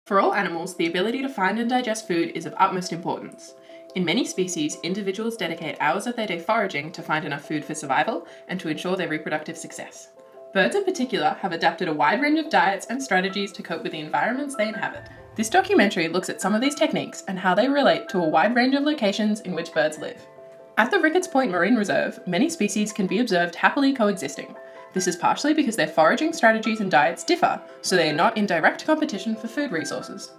For all animals, the ability to find and digest food is of utmost importance. In many species, individuals dedicate hours of their day foraging to find enough food for survival and to ensure their reproductive success. Birds in particular have adapted a wide range of diets and strategies to cope with the environments they inhabit. This documentary looks at some of these techniques and how they relate to a wide range of locations in which birds live. At the Ricketts Point Marine Reserve, many species can be observed happily coexisting. This is partially because their foraging strategies and diets differ, so they are not in direct competition for food resources.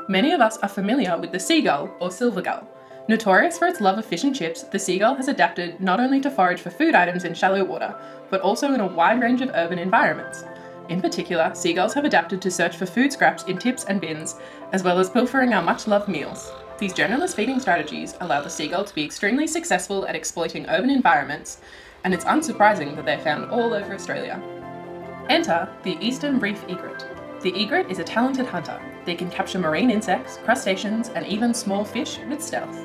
Many of us are familiar with the seagull or silver gull. Notorious for its love of fish and chips, the seagull has adapted not only to forage for food items in shallow water, but also in a wide range of urban environments. In particular, seagulls have adapted to search for food scraps in tips and bins, as well as pilfering our much-loved meals. These generalist feeding strategies allow the seagull to be extremely successful at exploiting urban environments, and it's unsurprising that they're found all over Australia. Enter the eastern reef egret. The egret is a talented hunter. They can capture marine insects, crustaceans, and even small fish with stealth.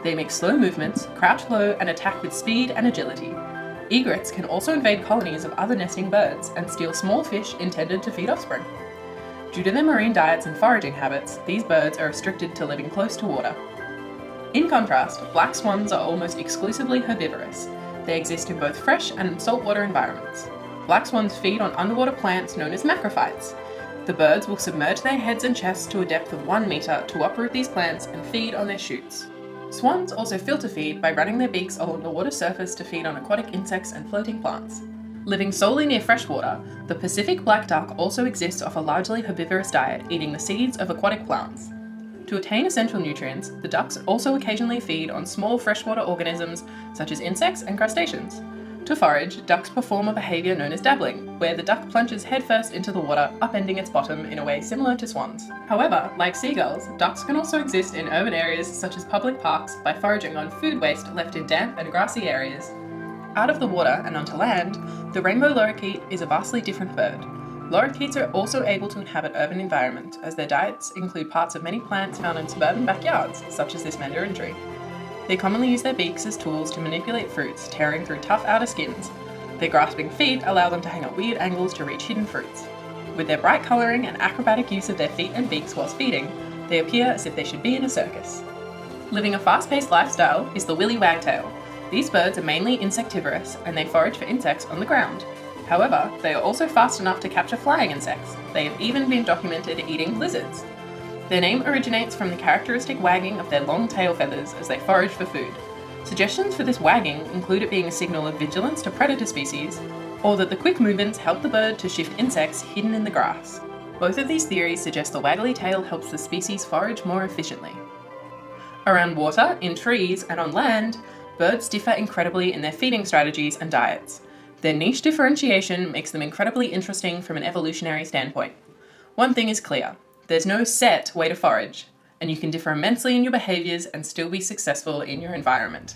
They make slow movements, crouch low, and attack with speed and agility. Egrets can also invade colonies of other nesting birds and steal small fish intended to feed offspring. Due to their marine diets and foraging habits, these birds are restricted to living close to water. In contrast, black swans are almost exclusively herbivorous. They exist in both fresh and saltwater environments. Black swans feed on underwater plants known as macrophytes. The birds will submerge their heads and chests to a depth of 1 meter to uproot these plants and feed on their shoots. Swans also filter feed by running their beaks along the water surface to feed on aquatic insects and floating plants. Living solely near freshwater, the Pacific black duck also exists off a largely herbivorous diet, eating the seeds of aquatic plants. To attain essential nutrients, the ducks also occasionally feed on small freshwater organisms such as insects and crustaceans. To forage, ducks perform a behaviour known as dabbling, where the duck plunges headfirst into the water, upending its bottom in a way similar to swans. However, like seagulls, ducks can also exist in urban areas such as public parks by foraging on food waste left in damp and grassy areas. Out of the water and onto land, the rainbow lorikeet is a vastly different bird. Lorikeets are also able to inhabit urban environment, as their diets include parts of many plants found in suburban backyards, such as this mandarin tree. They commonly use their beaks as tools to manipulate fruits, tearing through tough outer skins. Their grasping feet allow them to hang at weird angles to reach hidden fruits. With their bright colouring and acrobatic use of their feet and beaks whilst feeding, they appear as if they should be in a circus. Living a fast-paced lifestyle is the willy wagtail. These birds are mainly insectivorous, and they forage for insects on the ground. However, they are also fast enough to capture flying insects. They have even been documented eating lizards. Their name originates from the characteristic wagging of their long tail feathers as they forage for food. Suggestions for this wagging include it being a signal of vigilance to predator species, or that the quick movements help the bird to shift insects hidden in the grass. Both of these theories suggest the waggly tail helps the species forage more efficiently. Around water, in trees, and on land, birds differ incredibly in their feeding strategies and diets. Their niche differentiation makes them incredibly interesting from an evolutionary standpoint. One thing is clear. There's no set way to forage, and you can differ immensely in your behaviours and still be successful in your environment.